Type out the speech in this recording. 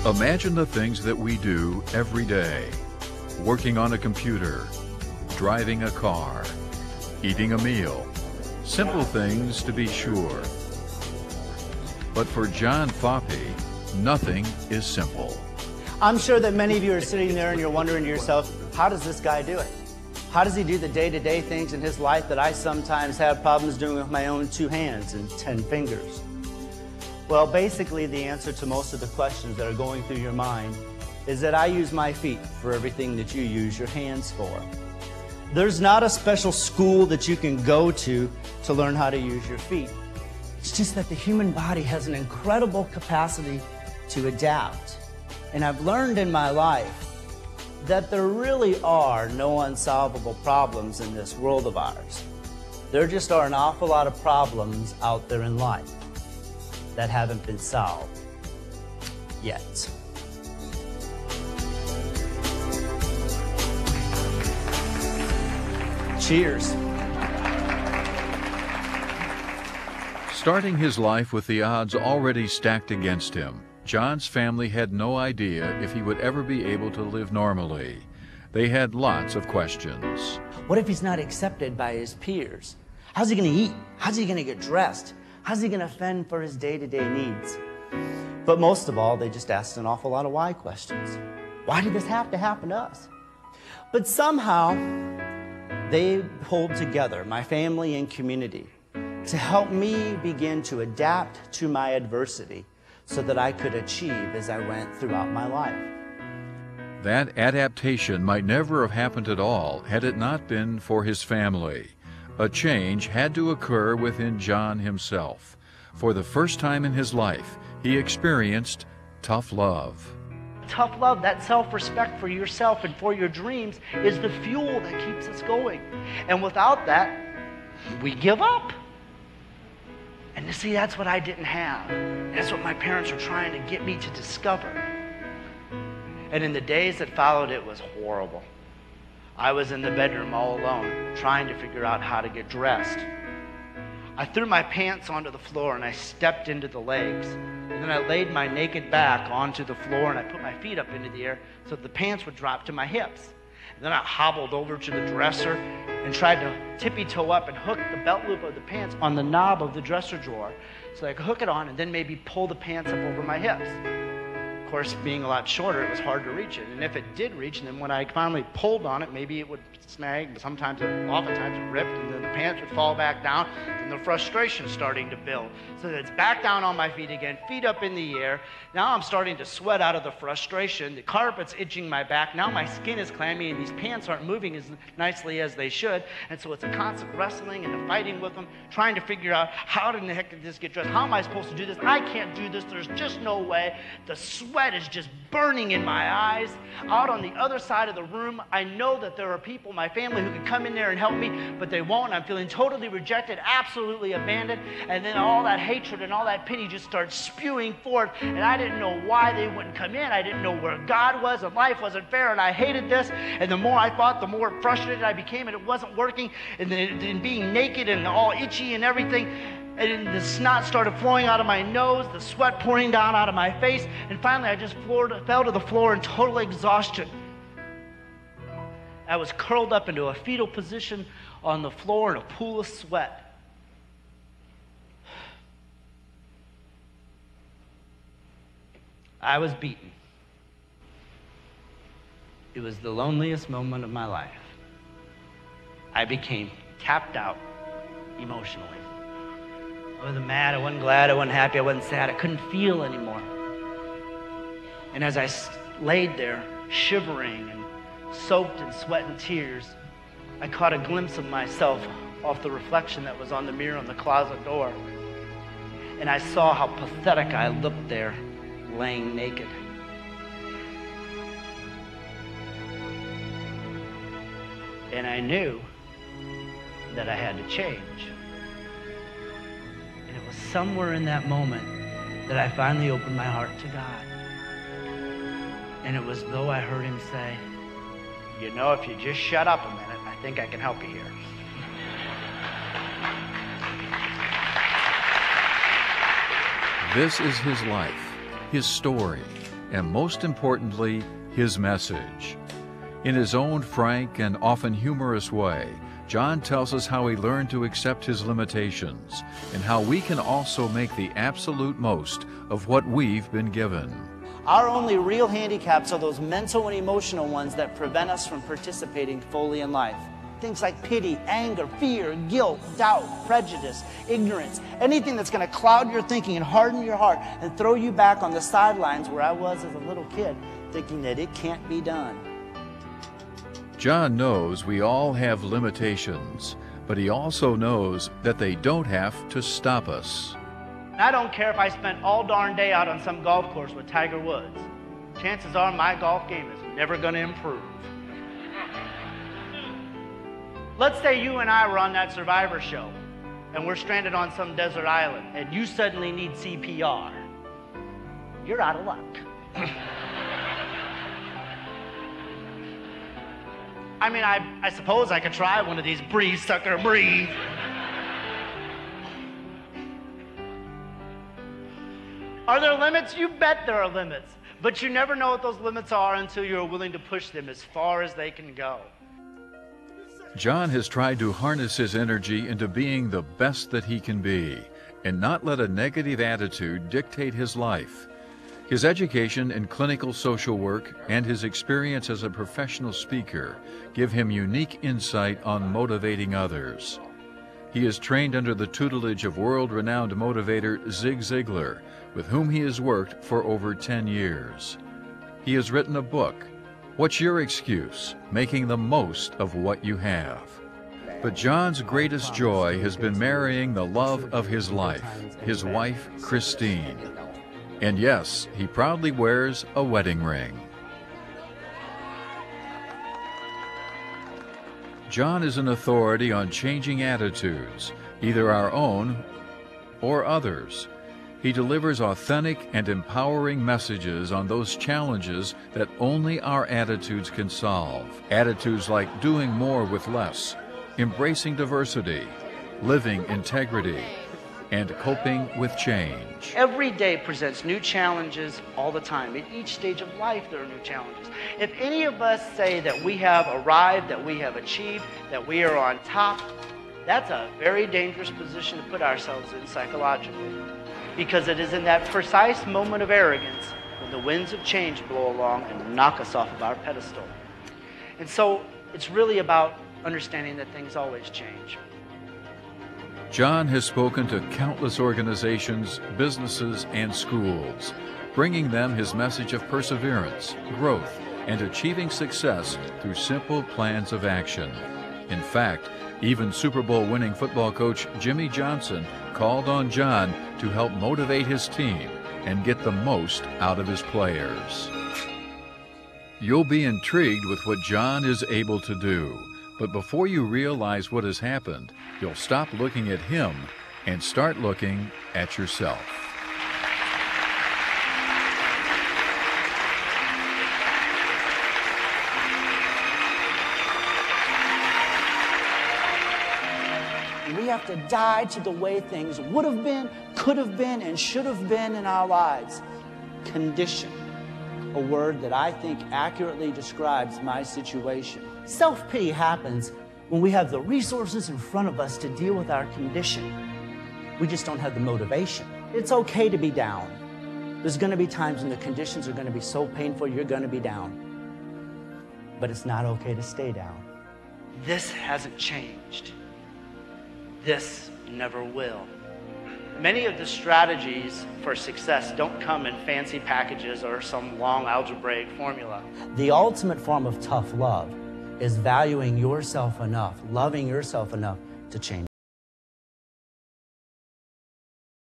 Imagine the things that we do every day. Working on a computer, driving a car, eating a meal. Simple things to be sure. But for John Foppe, nothing is simple. I'm sure that many of you are sitting there and you're wondering to yourself, how does this guy do it? How does he do the day-to-day things in his life that I sometimes have problems doing with my own 2 hands and 10 fingers? Well, basically the answer to most of the questions that are going through your mind is that I use my feet for everything that you use your hands for. There's not a special school that you can go to learn how to use your feet. It's just that the human body has an incredible capacity to adapt. And I've learned in my life that there really are no unsolvable problems in this world of ours. There just are an awful lot of problems out there in life that haven't been solved yet. Cheers. Starting his life with the odds already stacked against him, John's family had no idea if he would ever be able to live normally. They had lots of questions. What if he's not accepted by his peers? How's he going to eat? How's he going to get dressed? How's he going to fend for his day-to-day needs? But most of all, they just asked an awful lot of why questions. Why did this have to happen to us? But somehow, they pulled together, my family and community, to help me begin to adapt to my adversity so that I could achieve as I went throughout my life. That adaptation might never have happened at all had it not been for his family. A change had to occur within John himself. For the first time in his life, he experienced tough love. Tough love, that self-respect for yourself and for your dreams, is the fuel that keeps us going. And without that, we give up. And you see, that's what I didn't have. That's what my parents were trying to get me to discover. And in the days that followed, it was horrible. I was in the bedroom all alone, trying to figure out how to get dressed. I threw my pants onto the floor and I stepped into the legs. And then I laid my naked back onto the floor and I put my feet up into the air so that the pants would drop to my hips. And then I hobbled over to the dresser and tried to tippy-toe up and hook the belt loop of the pants on the knob of the dresser drawer so I could hook it on and then maybe pull the pants up over my hips. Of course, being a lot shorter, it was hard to reach it. And if it did reach, and then when I finally pulled on it, maybe it would snag, but oftentimes it ripped, and then the pants would fall back down, and the frustration starting to build. So that it's back down on my feet again, feet up in the air. Now I'm starting to sweat out of the frustration. The carpet's itching my back. Now my skin is clammy, and these pants aren't moving as nicely as they should. And so it's a constant wrestling and fighting with them, trying to figure out how in the heck did this get dressed? How am I supposed to do this? I can't do this. There's just no way. The sweat is just burning in my eyes. Out on the other side of the room, I know that there are people, my family, who can come in there and help me, but they won't. I'm feeling totally rejected, absolutely abandoned, and then all that hatred and all that pity just starts spewing forth, and I didn't know why they wouldn't come in. I didn't know where God was, and life wasn't fair, and I hated this, and the more I thought, the more frustrated I became, and it wasn't working, and then being naked and all itchy and everything. And the snot started flowing out of my nose, the sweat pouring down out of my face, and finally I just fell to the floor in total exhaustion. I was curled up into a fetal position on the floor in a pool of sweat. I was beaten. It was the loneliest moment of my life. I became tapped out emotionally. I wasn't mad, I wasn't glad, I wasn't happy, I wasn't sad. I couldn't feel anymore. And as I laid there, shivering and soaked in sweat and tears, I caught a glimpse of myself off the reflection that was on the mirror on the closet door. And I saw how pathetic I looked there, laying naked. And I knew that I had to change. And it was somewhere in that moment that I finally opened my heart to God. And it was as though I heard him say, "You know, if you just shut up a minute, I think I can help you here." This is his life, his story, and most importantly, his message. In his own frank and often humorous way, John tells us how he learned to accept his limitations and how we can also make the absolute most of what we've been given. Our only real handicaps are those mental and emotional ones that prevent us from participating fully in life. Things like pity, anger, fear, guilt, doubt, prejudice, ignorance, anything that's going to cloud your thinking and harden your heart and throw you back on the sidelines where I was as a little kid, thinking that it can't be done. John knows we all have limitations, but he also knows that they don't have to stop us. I don't care if I spent all darn day out on some golf course with Tiger Woods. Chances are my golf game is never going to improve. Let's say you and I were on that Survivor show, and we're stranded on some desert island, and you suddenly need CPR. You're out of luck. I mean, I suppose I could try one of these breathe, sucker, breathe. Are there limits? You bet there are limits. But you never know what those limits are until you're willing to push them as far as they can go. John has tried to harness his energy into being the best that he can be and not let a negative attitude dictate his life. His education in clinical social work and his experience as a professional speaker give him unique insight on motivating others. He is trained under the tutelage of world-renowned motivator Zig Ziglar, with whom he has worked for over 10 years. He has written a book, What's Your Excuse? Making the Most of What You Have. But John's greatest joy has been marrying the love of his life, his wife, Christine. And yes, he proudly wears a wedding ring. John is an authority on changing attitudes, either our own or others. He delivers authentic and empowering messages on those challenges that only our attitudes can solve. Attitudes like doing more with less, embracing diversity, living integrity, and coping with change. Every day presents new challenges all the time. At each stage of life, there are new challenges. If any of us say that we have arrived, that we have achieved, that we are on top, that's a very dangerous position to put ourselves in psychologically. Because it is in that precise moment of arrogance when the winds of change blow along and knock us off of our pedestal. And so it's really about understanding that things always change. John has spoken to countless organizations, businesses, and schools, bringing them his message of perseverance, growth, and achieving success through simple plans of action. In fact, even Super Bowl winning football coach Jimmy Johnson called on John to help motivate his team and get the most out of his players. You'll be intrigued with what John is able to do, but before you realize what has happened, you'll stop looking at him and start looking at yourself. We have to die to the way things would have been, could have been, and should have been in our lives. Condition, a word that I think accurately describes my situation. Self-pity happens when we have the resources in front of us to deal with our condition. We just don't have the motivation. It's okay to be down. There's going to be times when the conditions are going to be so painful you're going to be down. But it's not okay to stay down. This hasn't changed. This never will. Many of the strategies for success don't come in fancy packages or some long algebraic formula. The ultimate form of tough love is valuing yourself enough, loving yourself enough to change.